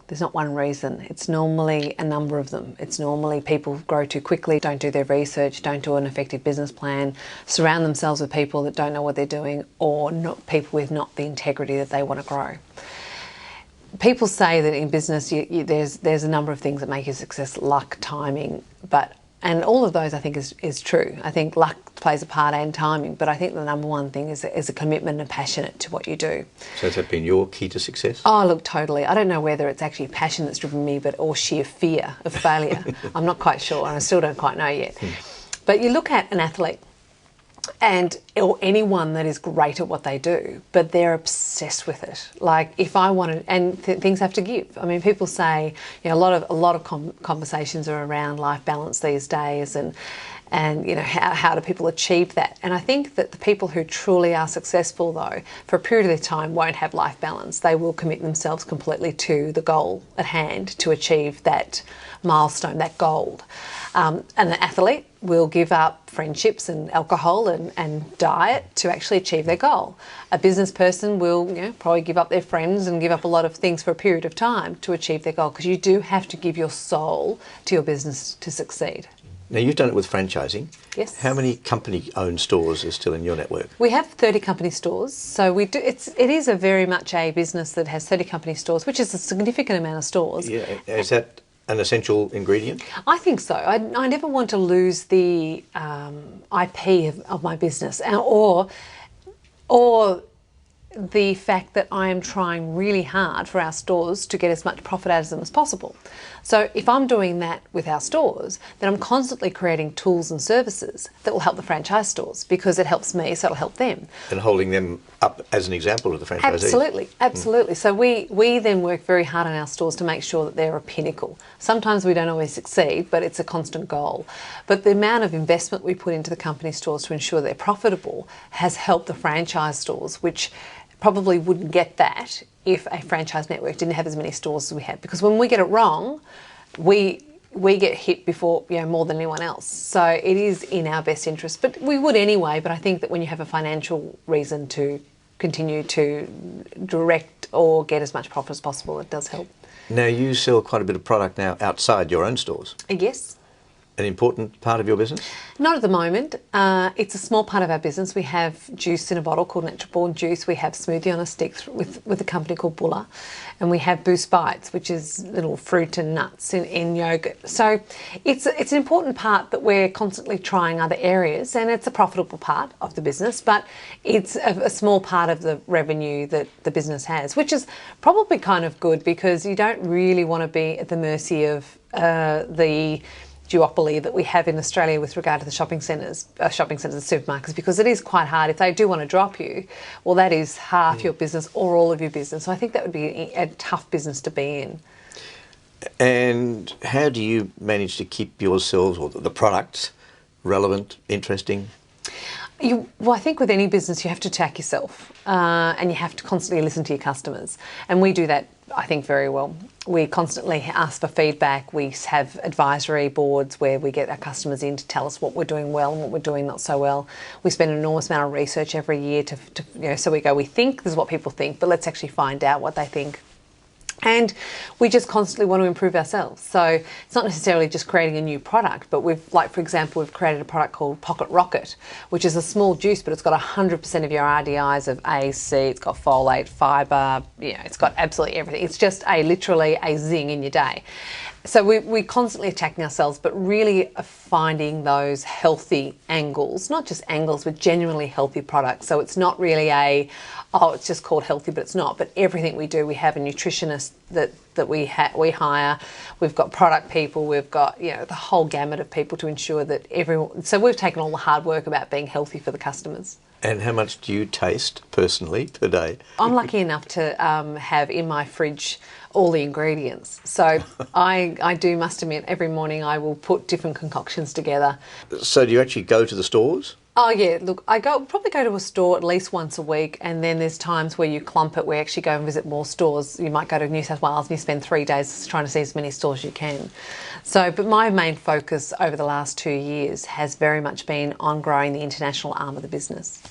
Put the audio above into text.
There's not one reason. It's normally a number of them. It's normally people grow too quickly, don't do their research, don't do an effective business plan, surround themselves with people that don't know what they're doing, or not people with not the integrity that they want to grow. People say that in business there's a number of things that make you success, luck, timing, and all of those I think is true. I think luck plays a part and timing, but I think the number one thing is a commitment and passionate to what you do. So has that been your key to success? Oh, look, totally. I don't know whether it's actually passion that's driven me, or sheer fear of failure. I'm not quite sure, and I still don't quite know yet. But you look at an athlete, or anyone that is great at what they do, but they're obsessed with it. Like if I wanted, and things have to give. I mean, people say, you know, a lot of conversations are around life balance these days, and you know, how do people achieve that? And I think that the people who truly are successful, though, for a period of time won't have life balance. They will commit themselves completely to the goal at hand to achieve that milestone, that goal. And the athlete will give up friendships and alcohol and diet to actually achieve their goal. A business person will, you know, probably give up their friends and give up a lot of things for a period of time to achieve their goal, because you do have to give your soul to your business to succeed. Now, you've done it with franchising. Yes. How many company-owned stores are still in your network? We have 30 company stores. So we do. It is a very much a business that has 30 company stores, which is a significant amount of stores. Yeah. Is that an essential ingredient? I think so. I never want to lose the IP of my business, or the fact that I am trying really hard for our stores to get as much profit out of them as possible. So if I'm doing that with our stores, then I'm constantly creating tools and services that will help the franchise stores, because it helps me, so it'll help them. And holding them up as an example of the franchisees. Absolutely, absolutely. So we then work very hard on our stores to make sure that they're a pinnacle. Sometimes we don't always succeed, but it's a constant goal. But the amount of investment we put into the company stores to ensure they're profitable has helped the franchise stores, which probably wouldn't get that if a franchise network didn't have as many stores as we have. Because when we get it wrong, we get hit before, you know, more than anyone else. So it is in our best interest. But we would anyway. But I think that when you have a financial reason to continue to direct or get as much profit as possible, it does help. Now, you sell quite a bit of product now outside your own stores. Yes. An important part of your business? Not at the moment. It's a small part of our business. We have juice in a bottle called Natural Born Juice. We have smoothie on a stick with a company called Bulla. And we have Boost Bites, which is little fruit and nuts in yogurt. So it's an important part that we're constantly trying other areas, and it's a profitable part of the business, but it's a small part of the revenue that the business has, which is probably kind of good, because you don't really want to be at the mercy of the duopoly that we have in Australia with regard to the shopping centres and supermarkets, because it is quite hard. If they do want to drop you, well, that is half your business or all of your business. So I think that would be a tough business to be in. And how do you manage to keep yourselves or the products relevant, interesting? Well, I think with any business you have to attack yourself, and you have to constantly listen to your customers. And we do that, I think, very well. We constantly ask for feedback. We have advisory boards where we get our customers in to tell us what we're doing well and what we're doing not so well. We spend an enormous amount of research every year to you know, so we think this is what people think, but let's actually find out what they think. And we just constantly want to improve ourselves. So it's not necessarily just creating a new product, but for example, we've created a product called Pocket Rocket, which is a small juice, but it's got 100% of your RDIs of A, C, it's got folate, fibre, you know, it's got absolutely everything. It's just literally a zing in your day. So we're constantly attacking ourselves, but really finding those healthy angles, not just angles, but genuinely healthy products. So it's not really it's just called healthy, but it's not. But everything we do, we have a nutritionist that we hire. We've got product people. We've got, you know, the whole gamut of people to ensure that everyone. So we've taken all the hard work about being healthy for the customers. And how much do you taste personally per day? I'm lucky enough to have in my fridge all the ingredients. So I must admit, every morning I will put different concoctions together. So do you actually go to the stores? Oh yeah, look, I probably go to a store at least once a week, and then there's times where you clump it, where you actually go and visit more stores. You might go to New South Wales and you spend 3 days trying to see as many stores as you can. So, but my main focus over the last 2 years has very much been on growing the international arm of the business.